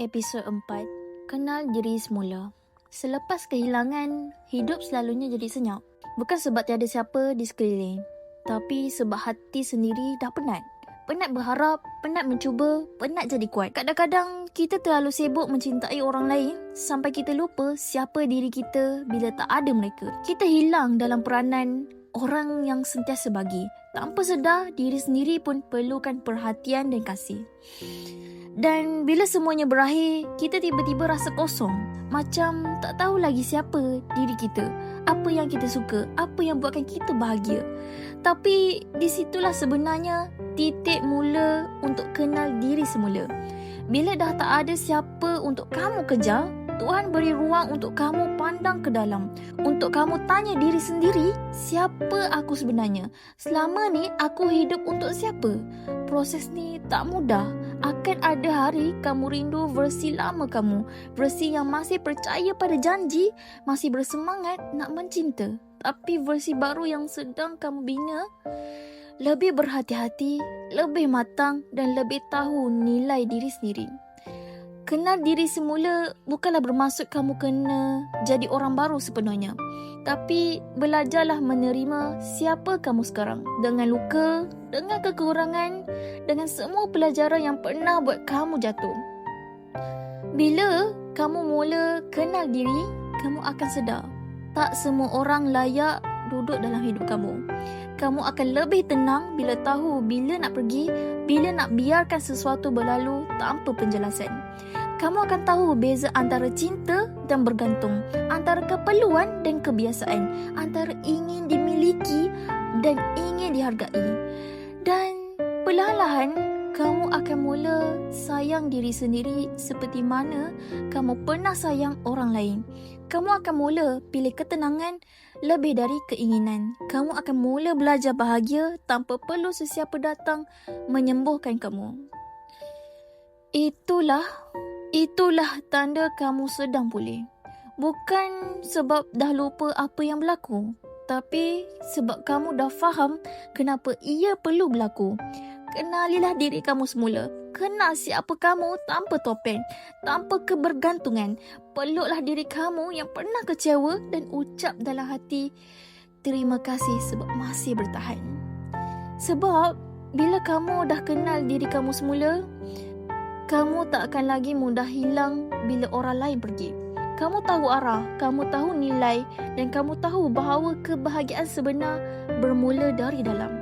Episod 4. Kenal diri semula. Selepas kehilangan, hidup selalunya jadi senyap. Bukan sebab tiada siapa di sekeliling, tapi sebab hati sendiri dah penat. Penat berharap, penat mencuba, penat jadi kuat. Kadang-kadang kita terlalu sibuk mencintai orang lain sampai kita lupa siapa diri kita bila tak ada mereka. Kita hilang dalam peranan orang yang sentiasa bagi. Tanpa sedar, diri sendiri pun perlukan perhatian dan kasih. Dan bila semuanya berakhir, kita tiba-tiba rasa kosong. Macam tak tahu lagi siapa diri kita, apa yang kita suka, apa yang buatkan kita bahagia. Tapi di situlah sebenarnya titik mula untuk kenal diri semula. Bila dah tak ada siapa untuk kamu kejar, Tuhan beri ruang untuk kamu pandang ke dalam. Untuk kamu tanya diri sendiri, siapa aku sebenarnya? Selama ni aku hidup untuk siapa? Proses ni tak mudah. Akan ada hari kamu rindu versi lama kamu. Versi yang masih percaya pada janji, masih bersemangat nak mencinta. Tapi versi baru yang sedang kamu bina, lebih berhati-hati, lebih matang dan lebih tahu nilai diri sendiri. Kenal diri semula bukanlah bermaksud kamu kena jadi orang baru sepenuhnya. Tapi belajarlah menerima siapa kamu sekarang. Dengan luka, dengan kekurangan, dengan semua pelajaran yang pernah buat kamu jatuh. Bila kamu mula kenal diri, kamu akan sedar tak semua orang layak duduk dalam hidup kamu. Kamu akan lebih tenang bila tahu bila nak pergi, bila nak biarkan sesuatu berlalu tanpa penjelasan. Kamu akan tahu beza antara cinta dan bergantung, antara keperluan dan kebiasaan, antara ingin dimiliki dan ingin dihargai. Dan perlahan-lahan kamu akan mula sayang diri sendiri seperti mana kamu pernah sayang orang lain. Kamu akan mula pilih ketenangan lebih dari keinginan. Kamu akan mula belajar bahagia tanpa perlu sesiapa datang menyembuhkan kamu. Itulah tanda kamu sedang pulih. Bukan sebab dah lupa apa yang berlaku, tapi sebab kamu dah faham kenapa ia perlu berlaku. Kenalilah diri kamu semula. Kenal siapa kamu tanpa topeng, tanpa kebergantungan. Peluklah diri kamu yang pernah kecewa dan ucap dalam hati, terima kasih sebab masih bertahan. Sebab bila kamu dah kenal diri kamu semula, kamu tak akan lagi mudah hilang bila orang lain pergi. Kamu tahu arah, kamu tahu nilai dan kamu tahu bahawa kebahagiaan sebenar bermula dari dalam.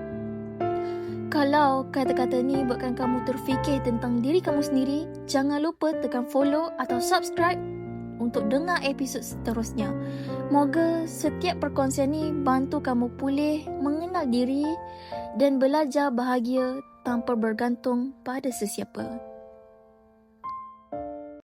Kalau kata-kata ni buatkan kamu terfikir tentang diri kamu sendiri, jangan lupa tekan follow atau subscribe untuk dengar episod seterusnya. Moga setiap perkongsian ni bantu kamu pulih, mengenal diri dan belajar bahagia tanpa bergantung pada sesiapa.